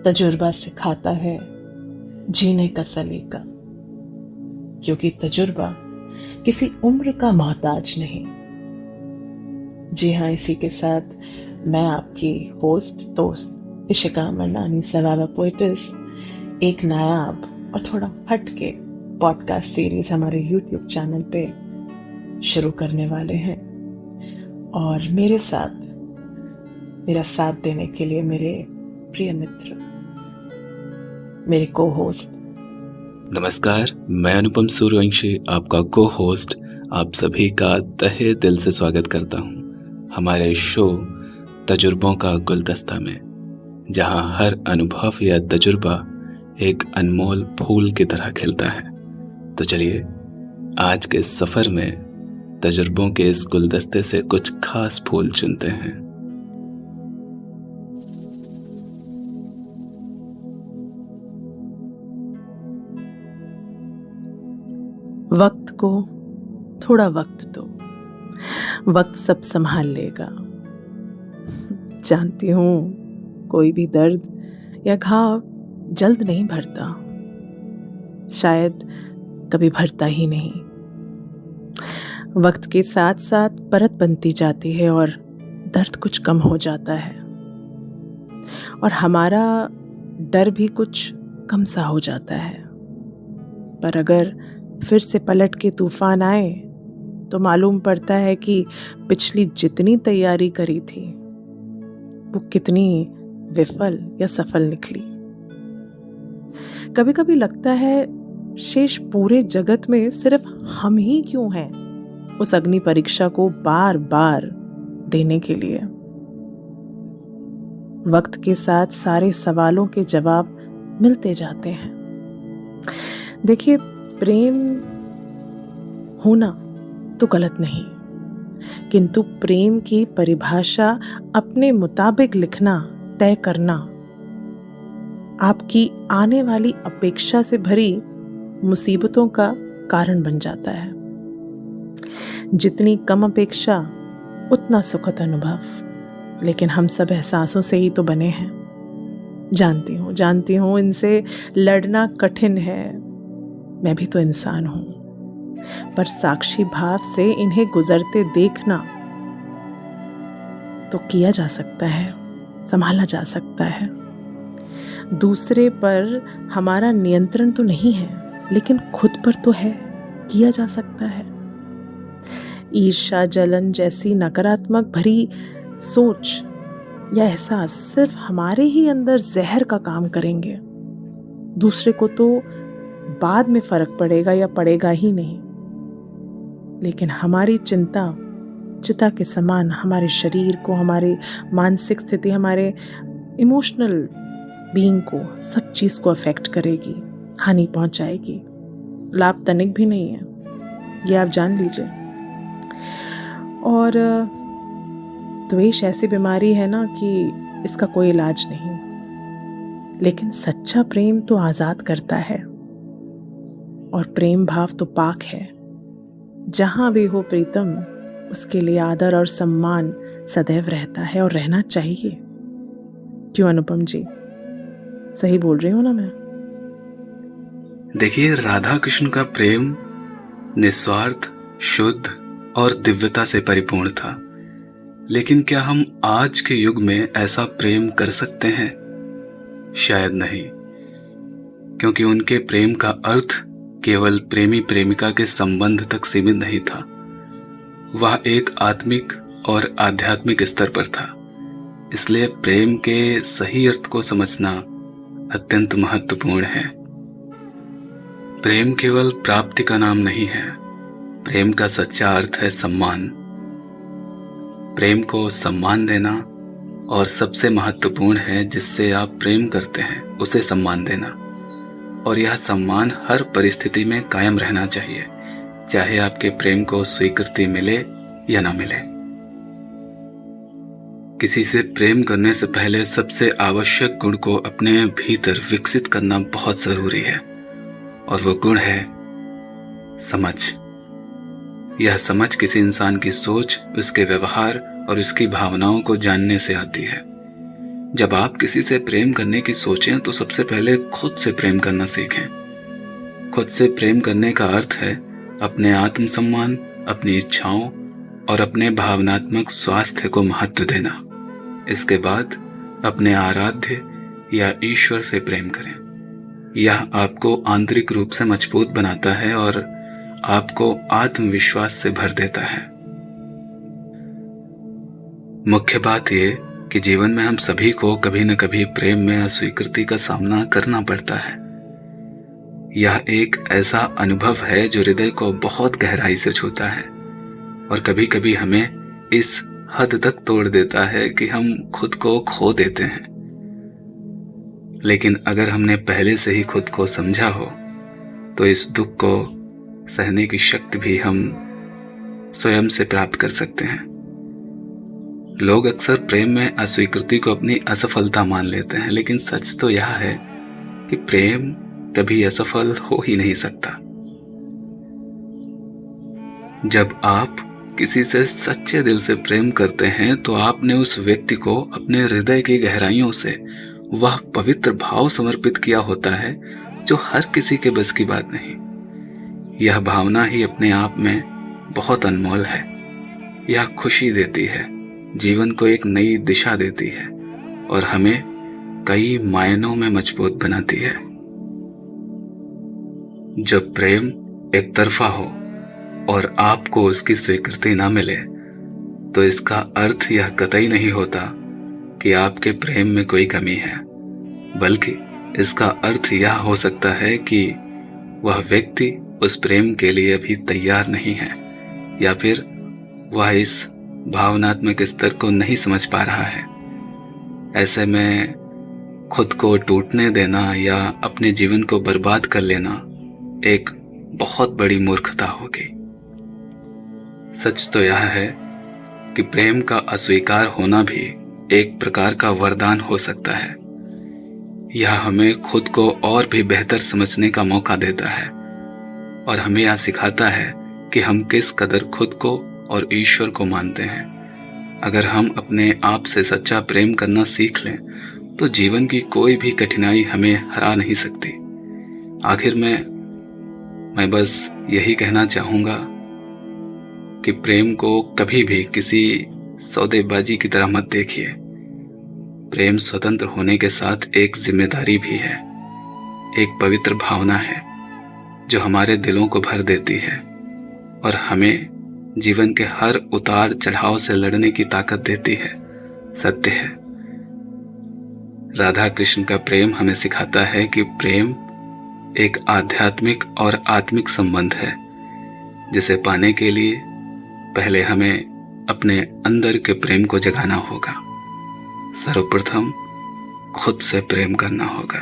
तजुर्बा सिखाता है जीने का सलीका, क्योंकि तजुर्बा किसी उम्र का मोहताज नहीं। जी हाँ, इसी के साथ मैं आपकी होस्ट दोस्त इशिका मरनानी सवावा पोएटिस एक नायाब और थोड़ा हटके पॉडकास्ट सीरीज हमारे यूट्यूब चैनल पे शुरू करने वाले हैं। और मेरे साथ मेरा साथ देने के लिए मेरे प्रिय मित्र, मेरे को होस्ट। नमस्कार, मैं अनुपम सूर्यवंशी आपका को होस्ट आप सभी का तहे दिल से स्वागत करता हूँ हमारे शो तजुर्बों का गुलदस्ता में, जहाँ हर अनुभव या तजुर्बा एक अनमोल फूल की तरह खिलता है। तो चलिए आज के सफर में तजुर्बों के इस गुलदस्ते से कुछ खास फूल चुनते हैं। वक्त को थोड़ा वक्त दो, वक्त सब संभाल लेगा। जानती हूँ कोई भी दर्द या घाव जल्द नहीं भरता, शायद कभी भरता ही नहीं। वक्त के साथ साथ परत बनती जाती है और दर्द कुछ कम हो जाता है, और हमारा डर भी कुछ कम सा हो जाता है। पर अगर फिर से पलट के तूफान आए तो मालूम पड़ता है कि पिछली जितनी तैयारी करी थी वो कितनी विफल या सफल निकली। कभी कभी लगता है शेष पूरे जगत में सिर्फ हम ही क्यों हैं उस अग्नि परीक्षा को बार बार देने के लिए। वक्त के साथ सारे सवालों के जवाब मिलते जाते हैं। देखिए, प्रेम होना तो गलत नहीं, किंतु प्रेम की परिभाषा अपने मुताबिक लिखना, तय करना आपकी आने वाली अपेक्षा से भरी मुसीबतों का कारण बन जाता है। जितनी कम अपेक्षा उतना सुखद अनुभव, लेकिन हम सब एहसासों से ही तो बने हैं। जानती हूँ इनसे लड़ना कठिन है, मैं भी तो इंसान हूं, पर साक्षी भाव से इन्हें गुजरते देखना तो किया जा सकता है, संभाला जा सकता है। दूसरे पर हमारा नियंत्रण तो नहीं है, लेकिन खुद पर तो है, किया जा सकता है। ईर्ष्या, जलन जैसी नकारात्मक भरी सोच या एहसास सिर्फ हमारे ही अंदर जहर का काम करेंगे। दूसरे को तो बाद में फर्क पड़ेगा या पड़ेगा ही नहीं, लेकिन हमारी चिता के समान हमारे शरीर को, हमारी मानसिक स्थिति, हमारे इमोशनल बीइंग को, सब चीज को अफेक्ट करेगी, हानि पहुंचाएगी। लाभ तनिक भी नहीं है, ये आप जान लीजिए। और द्वेष ऐसी बीमारी है ना कि इसका कोई इलाज नहीं, लेकिन सच्चा प्रेम तो आजाद करता है, और प्रेम भाव तो पाक है। जहां भी हो प्रीतम, उसके लिए आदर और सम्मान सदैव रहता है और रहना चाहिए। क्यों अनुपम जी, सही बोल रही हूं ना मैं? देखिए, राधा कृष्ण का प्रेम निस्वार्थ, शुद्ध और दिव्यता से परिपूर्ण था। लेकिन क्या हम आज के युग में ऐसा प्रेम कर सकते हैं? शायद नहीं, क्योंकि उनके प्रेम का अर्थ केवल प्रेमी प्रेमिका के संबंध तक सीमित नहीं था। वह एक आत्मिक और आध्यात्मिक स्तर पर था। इसलिए प्रेम के सही अर्थ को समझना अत्यंत महत्वपूर्ण है। प्रेम केवल प्राप्ति का नाम नहीं है, प्रेम का सच्चा अर्थ है सम्मान। प्रेम को सम्मान देना, और सबसे महत्वपूर्ण है जिससे आप प्रेम करते हैं उसे सम्मान देना। और यह सम्मान हर परिस्थिति में कायम रहना चाहिए, चाहे आपके प्रेम को स्वीकृति मिले या ना मिले। किसी से प्रेम करने से पहले सबसे आवश्यक गुण को अपने भीतर विकसित करना बहुत जरूरी है, और वो गुण है समझ। यह समझ किसी इंसान की सोच, उसके व्यवहार और उसकी भावनाओं को जानने से आती है। जब आप किसी से प्रेम करने की सोचें तो सबसे पहले खुद से प्रेम करना सीखें। खुद से प्रेम करने का अर्थ है अपने आत्मसम्मान, अपनी इच्छाओं और अपने भावनात्मक स्वास्थ्य को महत्व देना। इसके बाद अपने आराध्य या ईश्वर से प्रेम करें। यह आपको आंतरिक रूप से मजबूत बनाता है और आपको आत्मविश्वास से भर देता है। मुख्य बात यह कि जीवन में हम सभी को कभी न कभी प्रेम में अस्वीकृति का सामना करना पड़ता है। यह एक ऐसा अनुभव है जो हृदय को बहुत गहराई से छूता है और कभी कभी हमें इस हद तक तोड़ देता है कि हम खुद को खो देते हैं। लेकिन अगर हमने पहले से ही खुद को समझा हो तो इस दुख को सहने की शक्ति भी हम स्वयं से प्राप्त कर सकते हैं। लोग अक्सर प्रेम में अस्वीकृति को अपनी असफलता मान लेते हैं, लेकिन सच तो यह है कि प्रेम कभी असफल हो ही नहीं सकता। जब आप किसी से सच्चे दिल से प्रेम करते हैं तो आपने उस व्यक्ति को अपने हृदय की गहराइयों से वह पवित्र भाव समर्पित किया होता है जो हर किसी के बस की बात नहीं। यह भावना ही अपने आप में बहुत अनमोल है। यह खुशी देती है, जीवन को एक नई दिशा देती है और हमें कई मायनों में मजबूत बनाती है। जब प्रेम एक तरफा हो और आपको उसकी स्वीकृति ना मिले तो इसका अर्थ यह कतई नहीं होता कि आपके प्रेम में कोई कमी है, बल्कि इसका अर्थ यह हो सकता है कि वह व्यक्ति उस प्रेम के लिए अभी तैयार नहीं है या फिर वह इस भावनात्मक स्तर को नहीं समझ पा रहा है। ऐसे में खुद को टूटने देना या अपने जीवन को बर्बाद कर लेना एक बहुत बड़ी मूर्खता होगी। सच तो यह है कि प्रेम का अस्वीकार होना भी एक प्रकार का वरदान हो सकता है। यह हमें खुद को और भी बेहतर समझने का मौका देता है और हमें यह सिखाता है कि हम किस कदर खुद को और ईश्वर को मानते हैं। अगर हम अपने आप से सच्चा प्रेम करना सीख लें तो जीवन की कोई भी कठिनाई हमें हरा नहीं सकती। आखिर में मैं बस यही कहना चाहूँगा कि प्रेम को कभी भी किसी सौदेबाजी की तरह मत देखिए। प्रेम स्वतंत्र होने के साथ एक जिम्मेदारी भी है, एक पवित्र भावना है जो हमारे दिलों को भर देती है और हमें जीवन के हर उतार चढ़ाव से लड़ने की ताकत देती है। सत्य है, राधा कृष्ण का प्रेम हमें सिखाता है कि प्रेम एक आध्यात्मिक और आत्मिक संबंध है जिसे पाने के लिए पहले हमें अपने अंदर के प्रेम को जगाना होगा। सर्वप्रथम खुद से प्रेम करना होगा।